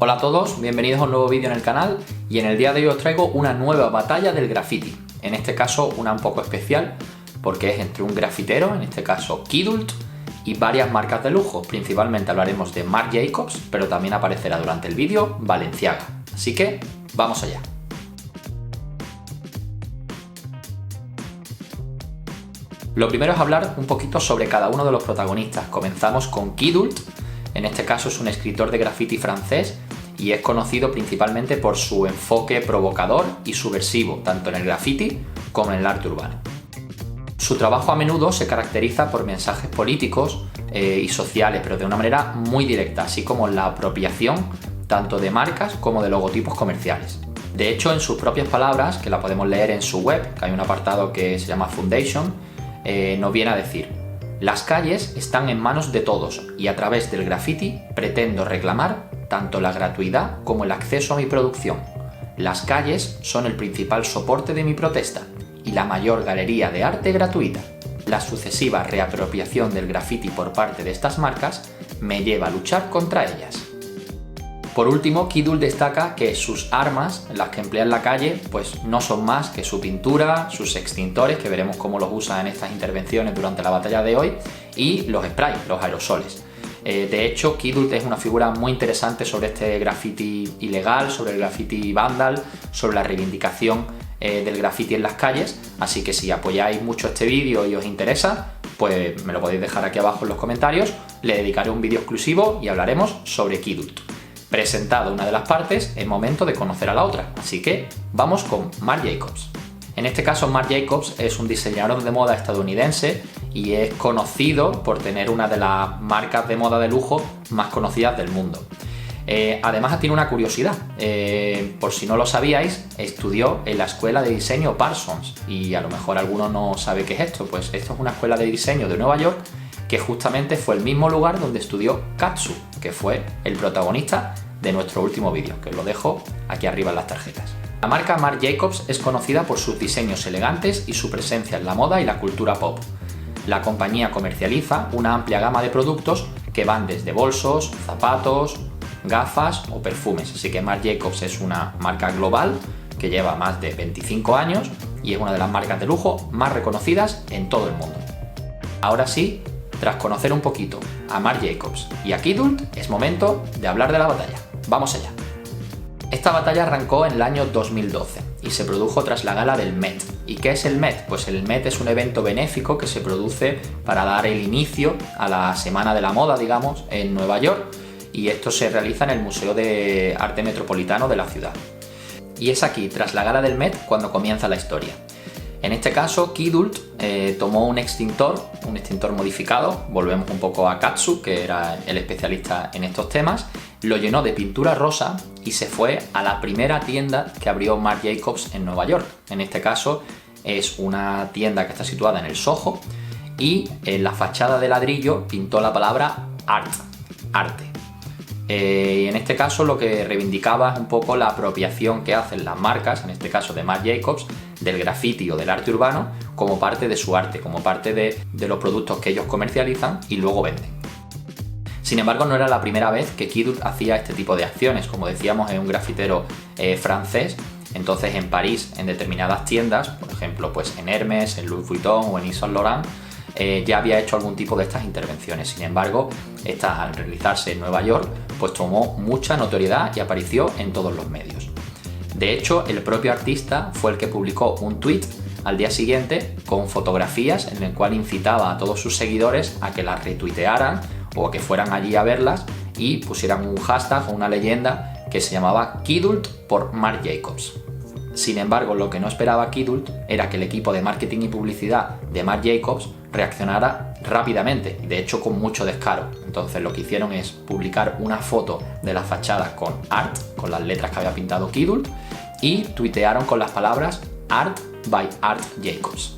Hola a todos, bienvenidos a un nuevo vídeo en el canal y en el día de hoy os traigo una nueva batalla del graffiti. En este caso una un poco especial porque es entre un grafitero, en este caso Kidult, y varias marcas de lujo. Principalmente hablaremos de Marc Jacobs, pero también aparecerá durante el vídeo Balenciaga. Así que vamos allá. Lo primero es hablar un poquito sobre cada uno de los protagonistas. Comenzamos con Kidult. En este caso es un escritor de graffiti francés y es conocido principalmente por su enfoque provocador y subversivo, tanto en el graffiti como en el arte urbano. Su trabajo a menudo se caracteriza por mensajes políticos y sociales, pero de una manera muy directa, así como la apropiación tanto de marcas como de logotipos comerciales. De hecho, en sus propias palabras, que la podemos leer en su web, que hay un apartado que se llama Foundation, nos viene a decir: las calles están en manos de todos y a través del graffiti pretendo reclamar tanto la gratuidad como el acceso a mi producción. Las calles son el principal soporte de mi protesta y la mayor galería de arte gratuita. La sucesiva reapropiación del graffiti por parte de estas marcas me lleva a luchar contra ellas. Por último, Kidult destaca que sus armas, las que emplea en la calle, pues no son más que su pintura, sus extintores, que veremos cómo los usa en estas intervenciones durante la batalla de hoy, y los sprays, los aerosoles. De hecho, Kidult es una figura muy interesante sobre este graffiti ilegal, sobre el graffiti vandal, sobre la reivindicación del graffiti en las calles, así que si apoyáis mucho este vídeo y os interesa, pues me lo podéis dejar aquí abajo en los comentarios, le dedicaré un vídeo exclusivo y hablaremos sobre Kidult. Presentada una de las partes, es momento de conocer a la otra, así que vamos con Marc Jacobs. En este caso, Marc Jacobs es un diseñador de moda estadounidense y es conocido por tener una de las marcas de moda de lujo más conocidas del mundo. Además, tiene una curiosidad, por si no lo sabíais, estudió en la escuela de diseño Parsons y a lo mejor alguno no sabe qué es esto. Pues esto es una escuela de diseño de Nueva York que justamente fue el mismo lugar donde estudió Katsu, que fue el protagonista de nuestro último vídeo, que os lo dejo aquí arriba en las tarjetas. La marca Marc Jacobs es conocida por sus diseños elegantes y su presencia en la moda y la cultura pop. La compañía comercializa una amplia gama de productos que van desde bolsos, zapatos, gafas o perfumes, así que Marc Jacobs es una marca global que lleva más de 25 años y es una de las marcas de lujo más reconocidas en todo el mundo. Ahora sí, tras conocer un poquito a Marc Jacobs y a Kidult, es momento de hablar de la batalla. ¡Vamos allá! Esta batalla arrancó en el año 2012 y se produjo tras la gala del Met. ¿Y qué es el Met? Pues el Met es un evento benéfico que se produce para dar el inicio a la Semana de la Moda, digamos, en Nueva York, y esto se realiza en el Museo de Arte Metropolitano de la ciudad. Y es aquí, tras la gala del Met, cuando comienza la historia. En este caso, Kidult tomó un extintor modificado, volvemos un poco a Katsu, que era el especialista en estos temas, lo llenó de pintura rosa y se fue a la primera tienda que abrió Marc Jacobs en Nueva York. En este caso es una tienda que está situada en el Soho y en la fachada de ladrillo pintó la palabra art, arte. Y en este caso lo que reivindicaba es un poco la apropiación que hacen las marcas, en este caso de Marc Jacobs, del graffiti o del arte urbano como parte de su arte, como parte de los productos que ellos comercializan y luego venden. Sin embargo, no era la primera vez que Kidult hacía este tipo de acciones. Como decíamos, es un grafitero francés. Entonces, en París, en determinadas tiendas, por ejemplo, pues en Hermès, en Louis Vuitton o en Yves Saint Laurent, ya había hecho algún tipo de estas intervenciones. Sin embargo, esta, al realizarse en Nueva York, pues tomó mucha notoriedad y apareció en todos los medios. De hecho, el propio artista fue el que publicó un tweet al día siguiente con fotografías en el cual incitaba a todos sus seguidores a que las retuitearan o a que fueran allí a verlas y pusieran un hashtag o una leyenda que se llamaba Kidult por Marc Jacobs. Sin embargo, lo que no esperaba Kidult era que el equipo de marketing y publicidad de Marc Jacobs reaccionara rápidamente, de hecho con mucho descaro. Entonces lo que hicieron es publicar una foto de la fachada con art, con las letras que había pintado Kidult, y tuitearon con las palabras Art by Marc Jacobs.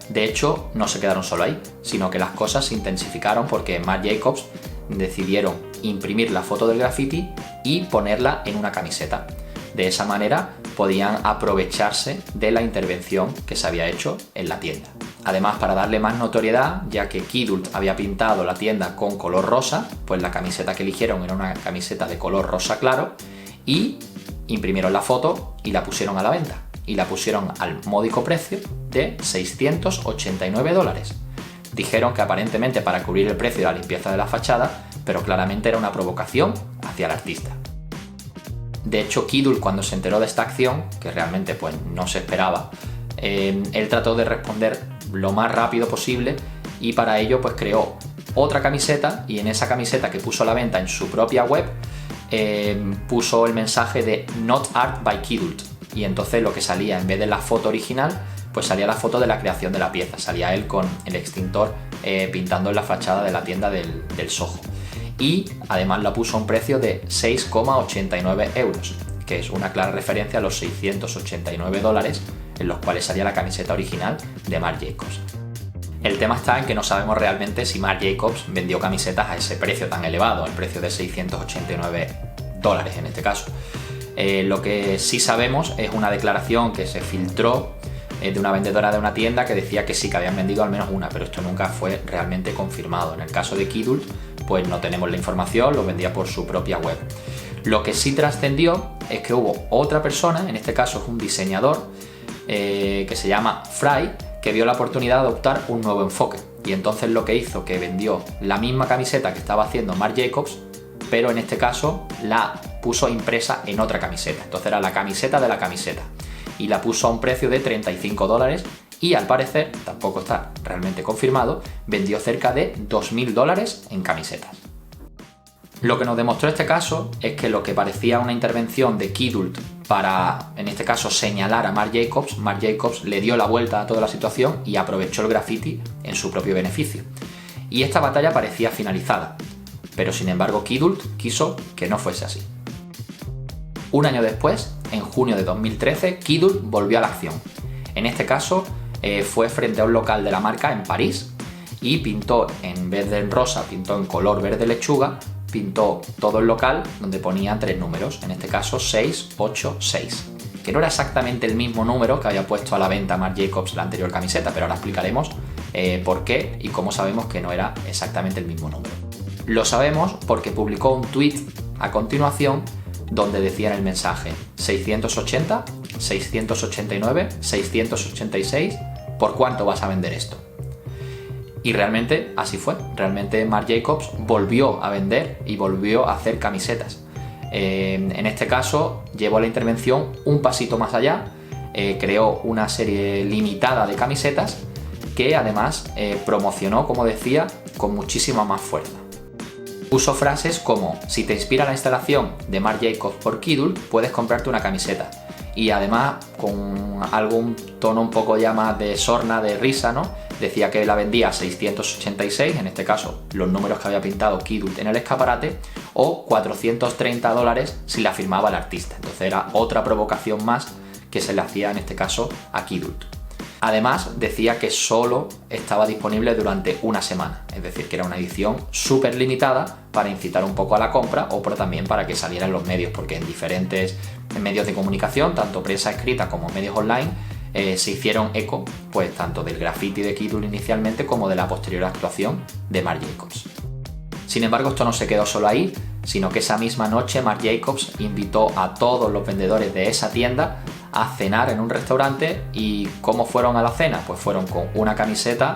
De hecho, no se quedaron solo ahí, sino que las cosas se intensificaron porque Marc Jacobs decidieron imprimir la foto del graffiti y ponerla en una camiseta. De esa manera podían aprovecharse de la intervención que se había hecho en la tienda. Además, para darle más notoriedad, ya que Kidult había pintado la tienda con color rosa, pues la camiseta que eligieron era una camiseta de color rosa claro y imprimieron la foto y la pusieron a la venta. Y la pusieron al módico precio de $689. Dijeron que aparentemente para cubrir el precio de la limpieza de la fachada, pero claramente era una provocación hacia el artista. De hecho, Kidult, cuando se enteró de esta acción, que realmente pues no se esperaba, él trató de responder lo más rápido posible y para ello pues creó otra camiseta, y en esa camiseta que puso a la venta en su propia web puso el mensaje de Not Art by Kidult, y entonces lo que salía en vez de la foto original pues salía la foto de la creación de la pieza, salía él con el extintor pintando en la fachada de la tienda del Soho, y además la puso a un precio de 6,89 euros, que es una clara referencia a los $689 en los cuales salía la camiseta original de Marc Jacobs. El tema está en que no sabemos realmente si Marc Jacobs vendió camisetas a ese precio tan elevado, el precio de $689 en este caso. Lo que sí sabemos es una declaración que se filtró de una vendedora de una tienda que decía que sí, que habían vendido al menos una, pero esto nunca fue realmente confirmado. En el caso de Kidult, pues no tenemos la información, lo vendía por su propia web. Lo que sí trascendió es que hubo otra persona, en este caso es un diseñador, que se llama Fry, que vio la oportunidad de adoptar un nuevo enfoque, y entonces lo que hizo que vendió la misma camiseta que estaba haciendo Marc Jacobs, pero en este caso la puso impresa en otra camiseta. Entonces era la camiseta de la camiseta y la puso a un precio de $35 y al parecer, tampoco está realmente confirmado, vendió cerca de $2.000 en camisetas. Lo que nos demostró este caso es que lo que parecía una intervención de Kidult para, en este caso, señalar a Marc Jacobs le dio la vuelta a toda la situación y aprovechó el graffiti en su propio beneficio. Y esta batalla parecía finalizada, pero sin embargo Kidult quiso que no fuese así. Un año después, en junio de 2013, Kidult volvió a la acción. En este caso fue frente a un local de la marca en París y pintó, en vez de en rosa, pintó en color verde lechuga, pintó todo el local donde ponía 3 números, en este caso 686, que no era exactamente el mismo número que había puesto a la venta Marc Jacobs la anterior camiseta, pero ahora explicaremos por qué y cómo sabemos que no era exactamente el mismo número. Lo sabemos porque publicó un tweet a continuación donde decía en el mensaje 680, 689, 686, ¿por cuánto vas a vender esto? Y realmente así fue, realmente Marc Jacobs volvió a vender y volvió a hacer camisetas. En este caso llevó la intervención un pasito más allá, creó una serie limitada de camisetas que además promocionó, como decía, con muchísima más fuerza. Puso frases como: si te inspira la instalación de Marc Jacobs por Kidult, puedes comprarte una camiseta. Y además, con algún tono un poco ya más de sorna, de risa, ¿no? Decía que la vendía a 686, en este caso los números que había pintado Kidult en el escaparate, o $430 si la firmaba el artista. Entonces era otra provocación más que se le hacía en este caso a Kidult. Además decía que solo estaba disponible durante una semana, es decir, que era una edición súper limitada para incitar un poco a la compra o también para que saliera en los medios, porque en diferentes medios de comunicación, tanto prensa escrita como medios online, se hicieron eco pues tanto del graffiti de Kidult inicialmente como de la posterior actuación de Marc Jacobs. Sin embargo, esto no se quedó solo ahí, sino que esa misma noche Marc Jacobs invitó a todos los vendedores de esa tienda a cenar en un restaurante. ¿Y cómo fueron a la cena? Pues fueron con una camiseta,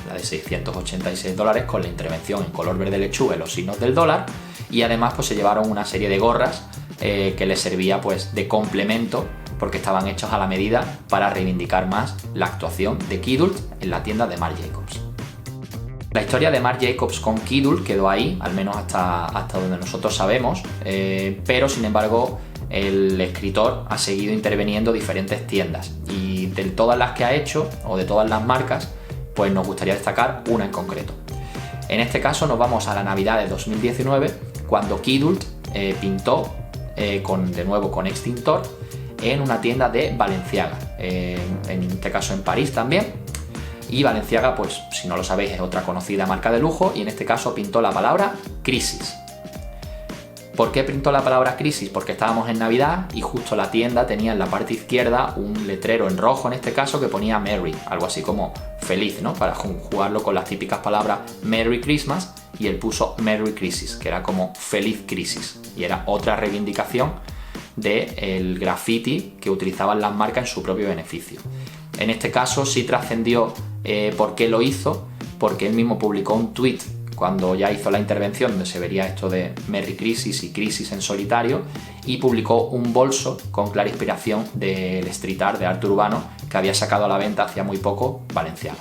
la de $686, con la intervención en color verde lechuga y los signos del dólar, y además pues se llevaron una serie de gorras que les servía pues de complemento, porque estaban hechos a la medida para reivindicar más la actuación de Kidult en la tienda de Marc Jacobs. La historia de Marc Jacobs con Kidult quedó ahí, al menos hasta donde nosotros sabemos, pero sin embargo el escritor ha seguido interviniendo diferentes tiendas, y de todas las que ha hecho, o de todas las marcas, pues nos gustaría destacar una en concreto. En este caso nos vamos a la Navidad de 2019, cuando Kidult pintó de nuevo con extintor en una tienda de Balenciaga, en este caso en París también. Y Balenciaga, pues si no lo sabéis, es otra conocida marca de lujo, y en este caso pintó la palabra crisis. ¿Por qué pintó la palabra crisis? Porque estábamos en Navidad y justo la tienda tenía en la parte izquierda un letrero en rojo, en este caso, que ponía Merry, algo así como feliz, ¿no? Para jugarlo con las típicas palabras Merry Christmas, y él puso Merry Crisis, que era como feliz crisis, y era otra reivindicación del graffiti que utilizaban las marcas en su propio beneficio. En este caso sí trascendió por qué lo hizo, porque él mismo publicó un tweet cuando ya hizo la intervención donde se vería esto de Merry Crisis y Crisis en solitario, y publicó un bolso con clara inspiración del street art de arte urbano que había sacado a la venta hacía muy poco Valenciano.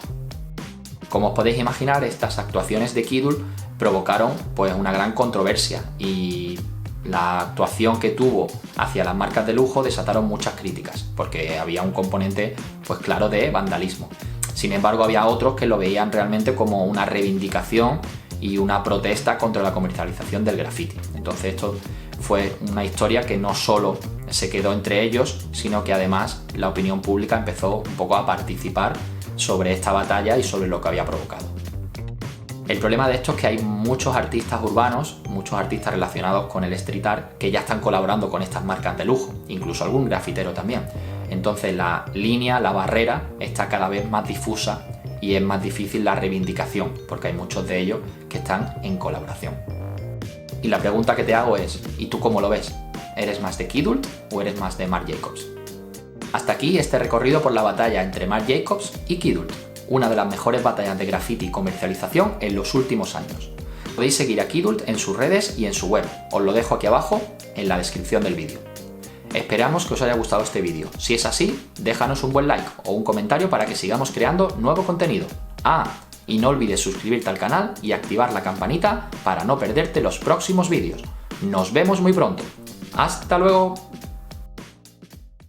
Como os podéis imaginar, estas actuaciones de Kidult provocaron pues una gran controversia, y la actuación que tuvo hacia las marcas de lujo desataron muchas críticas, porque había un componente pues claro de vandalismo. Sin embargo, había otros que lo veían realmente como una reivindicación y una protesta contra la comercialización del graffiti. Entonces esto fue una historia que no solo se quedó entre ellos, sino que además la opinión pública empezó un poco a participar sobre esta batalla y sobre lo que había provocado. El problema de esto es que hay muchos artistas urbanos, muchos artistas relacionados con el street art, que ya están colaborando con estas marcas de lujo, incluso algún grafitero también. Entonces la línea, la barrera, está cada vez más difusa y es más difícil la reivindicación, porque hay muchos de ellos que están en colaboración. Y la pregunta que te hago es, ¿y tú cómo lo ves? ¿Eres más de Kidult o eres más de Marc Jacobs? Hasta aquí este recorrido por la batalla entre Marc Jacobs y Kidult, una de las mejores batallas de graffiti y comercialización en los últimos años. Podéis seguir a Kidult en sus redes y en su web, os lo dejo aquí abajo en la descripción del vídeo. Esperamos que os haya gustado este vídeo. Si es así, déjanos un buen like o un comentario para que sigamos creando nuevo contenido. Y no olvides suscribirte al canal y activar la campanita para no perderte los próximos vídeos. Nos vemos muy pronto. ¡Hasta luego!